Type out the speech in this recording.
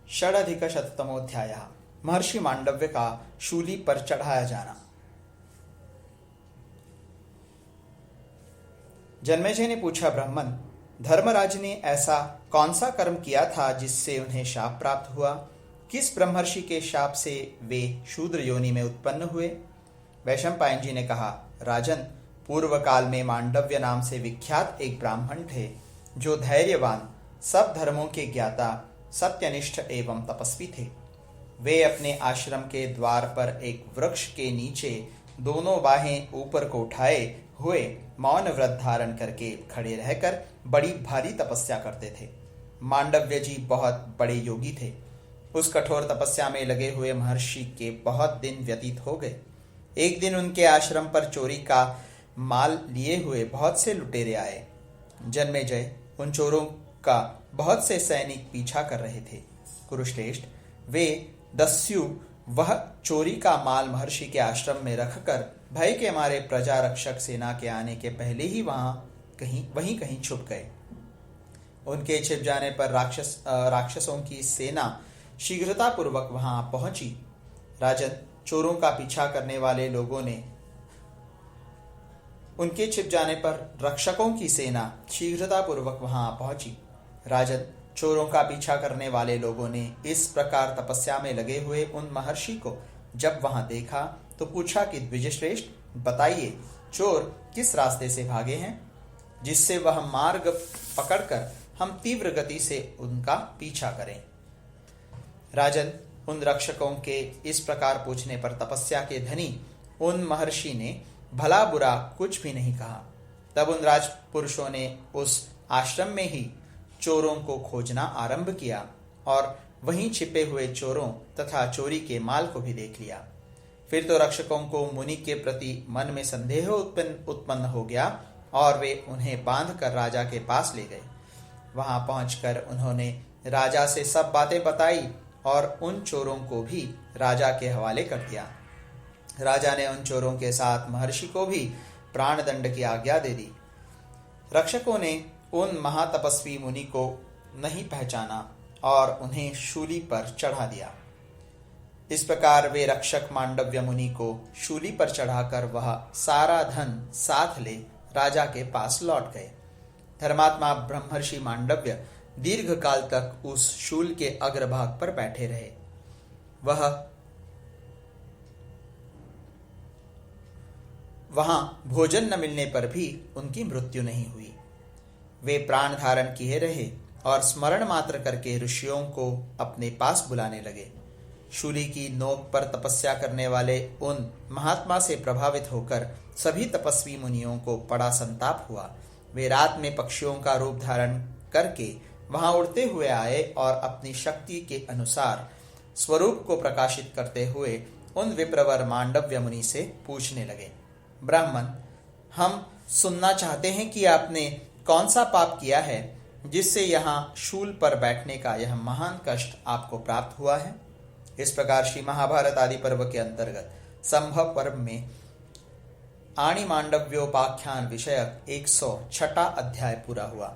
षडधिकशततमोऽध्यायः। महर्षि मांडव्य का शूली पर चढ़ाया जाना। जन्मेजय ने पूछा, ब्राह्मण, धर्मराज ने ऐसा कौन सा कर्म किया था जिससे उन्हें शाप प्राप्त हुआ? किस ब्रह्मर्षि के शाप से वे शूद्र योनि में उत्पन्न हुए? वैशंपायन जी ने कहा, राजन, पूर्व काल में मांडव्य नाम से विख्यात एक ब्राह्मण थे, जो धैर्यवान, सब धर्मों के ज्ञाता, सत्यनिष्ठ एवं तपस्वी थे। वे अपने आश्रम के द्वार पर एक वृक्ष के नीचे दोनों बाहें ऊपर को उठाए हुए मौन व्रत धारण करके खड़े रहकर बड़ी भारी तपस्या करते थे। मांडव्य जी बहुत बड़े योगी थे। उस कठोर तपस्या में लगे हुए महर्षि के बहुत दिन व्यतीत हो गए। एक दिन उनके आश्रम पर चोरी का माल लिए हुए बहुत से लुटेरे आए। जन्मेजय, उन चोरों का बहुत से सैनिक पीछा कर रहे थे। कुरुश्रेष्ठ, वे दस्यु वह चोरी का माल महर्षि के आश्रम में रखकर भय के मारे प्रजा रक्षक सेना के आने के पहले ही वहीं कहीं छुप गए। उनके छिप जाने पर राक्षसों की सेना शीघ्रतापूर्वक वहां पहुंची। राजन, चोरों का पीछा करने वाले लोगों ने उनके छिप जाने पर रक्षकों की सेना शीघ्रतापूर्वक वहां पहुंची। राजन, चोरों का पीछा करने वाले लोगों ने इस प्रकार तपस्या में लगे हुए उन महर्षि को जब वहां देखा तो पूछा कि द्विजश्रेष्ठ, बताइए, चोर किस रास्ते से भागे हैं, जिससे वह मार्ग पकड़कर हम तीव्र गति से उनका पीछा करें। राजन, उन रक्षकों के इस प्रकार पूछने पर तपस्या के धनी उन महर्षि ने भला बुरा कुछ भी नहीं कहा। तब उन राजपुरुषों ने उस आश्रम में ही चोरों को खोजना आरंभ किया और वहीं छिपे हुए चोरों तथा चोरी के माल को भी देख लिया। फिर तो रक्षकों को मुनि के प्रति मन में संदेह उत्पन्न हो गया और वे उन्हें बांधकर राजा के पास ले गए। वहां पहुंचकर उन्होंने राजा से सब बातें बताई और उन चोरों को भी राजा के हवाले कर दिया। राजा ने उन चोरों के साथ महर्षि को भी प्राणदंड की आज्ञा दे दी। रक्षकों ने उन महातपस्वी मुनि को नहीं पहचाना और उन्हें शूली पर चढ़ा दिया। इस प्रकार वे रक्षक मांडव्य मुनि को शूली पर चढ़ाकर वह सारा धन साथ ले राजा के पास लौट गए। धर्मात्मा ब्रह्मर्षि मांडव्य दीर्घ काल तक उस शूल के अग्रभाग पर बैठे रहे। वहां भोजन न मिलने पर भी उनकी मृत्यु नहीं हुई। वे प्राण धारण किए रहे और स्मरण मात्र करके ऋषियों को अपने पास बुलाने लगे। शूली की नोक पर तपस्या करने वाले उन महात्मा से प्रभावित होकर सभी तपस्वी मुनियों को बड़ा संताप हुआ। वे रात में पक्षियों का रूप धारण करके वहां उड़ते हुए आए और अपनी शक्ति के अनुसार स्वरूप को प्रकाशित करते हुए उन विप्रवर मांडव्य मुनि से पूछने लगे, ब्राह्मण, हम सुनना चाहते हैं कि आपने कौन सा पाप किया है जिससे यहाँ शूल पर बैठने का यह महान कष्ट आपको प्राप्त हुआ है। इस प्रकार श्री महाभारत आदि पर्व के अंतर्गत संभव पर्व में आणि मांडव्योपाख्यान विषयक 106वां अध्याय पूरा हुआ।